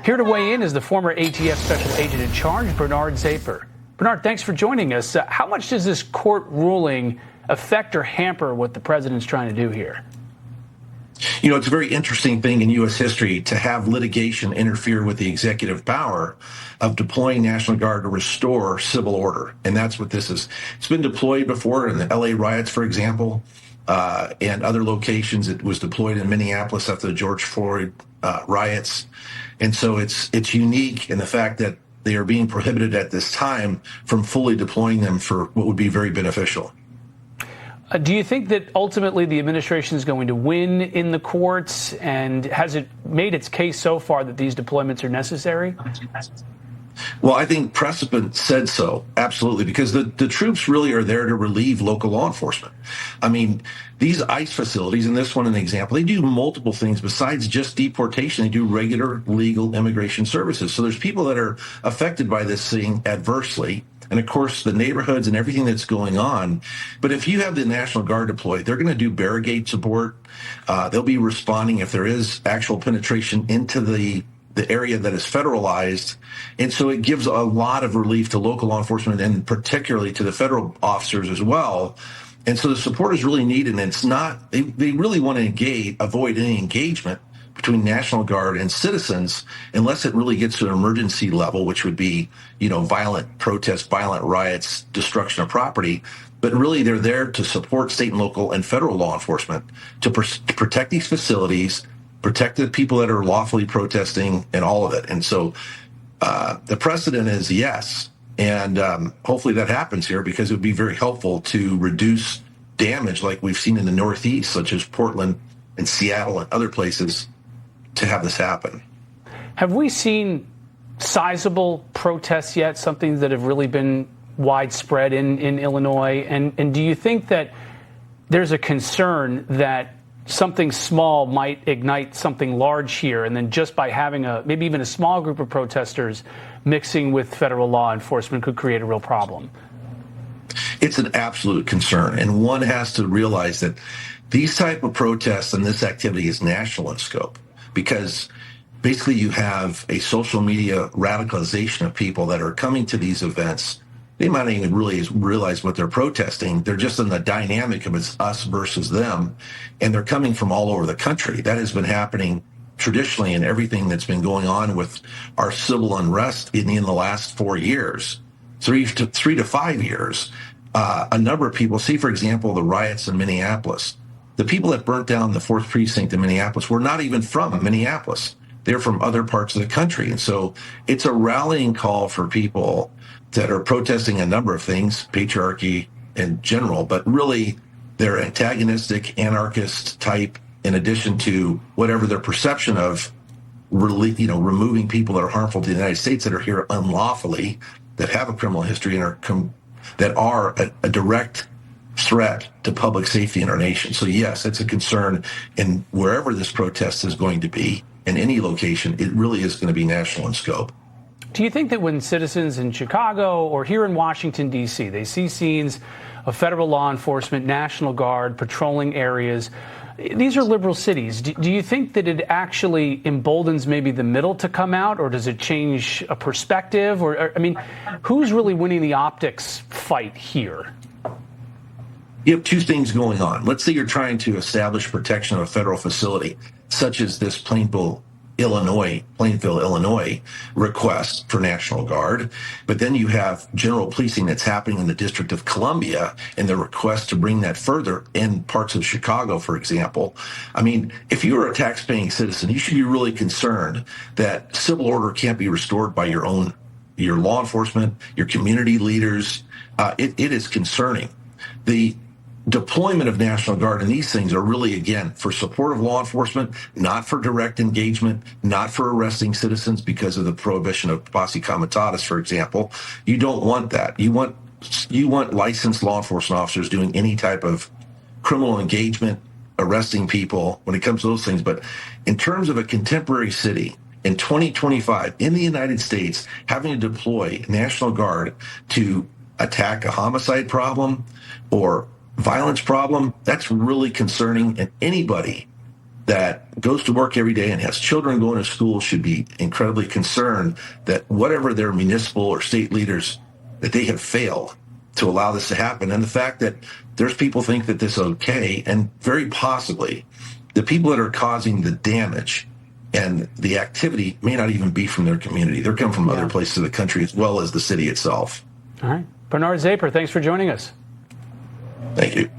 Here to weigh in is the former ATF Special Agent in Charge, Bernard Zapor. Bernard, thanks for joining us. How much does this court ruling affect or hamper what the president's trying to do here? You know, it's a very interesting thing in U.S. history to have litigation interfere with the executive power of deploying National Guard to restore civil order. And that's what this is. It's been deployed before in the L.A. riots, for example, and other locations. It was deployed in Minneapolis after the George Floyd riots. And so it's unique in the fact that they are being prohibited at this time from fully deploying them for what would be very beneficial. Do you think that ultimately the administration is going to win in the courts? And has it made its case so far that these deployments are necessary? Well, I think precedent said so, absolutely, because the troops really are there to relieve local law enforcement. I mean, these ICE facilities, and this one an example, they do multiple things besides just deportation. They do regular legal immigration services. So there's people that are affected by this thing adversely. And of course, the neighborhoods and everything that's going on. But if you have the National Guard deployed, they're going to do barricade support. They'll be responding if there is actual penetration into the area that is federalized. And so it gives a lot of relief to local law enforcement and particularly to the federal officers as well. And so the support is really needed. And it's not, they really want to avoid any engagement between National Guard and citizens unless it really gets to an emergency level, which would be, violent protests, violent riots, destruction of property. But really, they're there to support state and local and federal law enforcement to protect these facilities, protect the people that are lawfully protesting and all of it. And so the precedent is yes. And hopefully that happens here because it would be very helpful to reduce damage like we've seen in the Northeast, such as Portland and Seattle and other places, to have this happen. Have we seen sizable protests yet, something that have really been widespread in Illinois? And do you think that there's a concern that something small might ignite something large here, and then just by having maybe even a small group of protesters mixing with federal law enforcement could create a real problem? It's an absolute concern, and one has to realize that these type of protests and this activity is national in scope, because basically you have a social media radicalization of people that are coming to these events. They might not even really realize what they're protesting. They're just in the dynamic of it's us versus them, and they're coming from all over the country. That has been happening traditionally in everything that's been going on with our civil unrest in the last 4 years, 3 to 5 years. A number of people, see, for example, the riots in Minneapolis. The people that burnt down the 4th Precinct in Minneapolis were not even from Minneapolis. They're from other parts of the country. And so it's a rallying call for people that are protesting a number of things, patriarchy in general, but really they're antagonistic, anarchist type, in addition to whatever their perception of removing people that are harmful to the United States that are here unlawfully, that have a criminal history and that are a direct threat to public safety in our nation. So yes, it's a concern, and wherever this protest is going to be, in any location, it really is going to be national in scope. Do you think that when citizens in Chicago or here in Washington, D.C., they see scenes of federal law enforcement, National Guard, patrolling areas, these are liberal cities. Do you think that it actually emboldens maybe the middle to come out, or does it change a perspective? Or I mean, who's really winning the optics fight here? You have two things going on. Let's say you're trying to establish protection of a federal facility, such as this Plainville, Illinois request for National Guard. But then you have general policing that's happening in the District of Columbia and the request to bring that further in parts of Chicago, for example. I mean, if you're a tax-paying citizen, you should be really concerned that civil order can't be restored by your law enforcement, your community leaders. It is concerning. The deployment of National Guard and these things are really, again, for support of law enforcement, not for direct engagement, not for arresting citizens because of the prohibition of posse comitatus, for example. You don't want that. You want licensed law enforcement officers doing any type of criminal engagement, arresting people when it comes to those things. But in terms of a contemporary city in 2025 in the United States, having to deploy National Guard to attack a homicide problem or violence problem, that's really concerning. And anybody that goes to work every day and has children going to school should be incredibly concerned that whatever their municipal or state leaders, that they have failed to allow this to happen. And the fact that there's people think that this is okay, and very possibly the people that are causing the damage and the activity may not even be from their community. They're coming from other places of the country as well as the city itself. All right. Bernard Zapor, thanks for joining us. Thank you.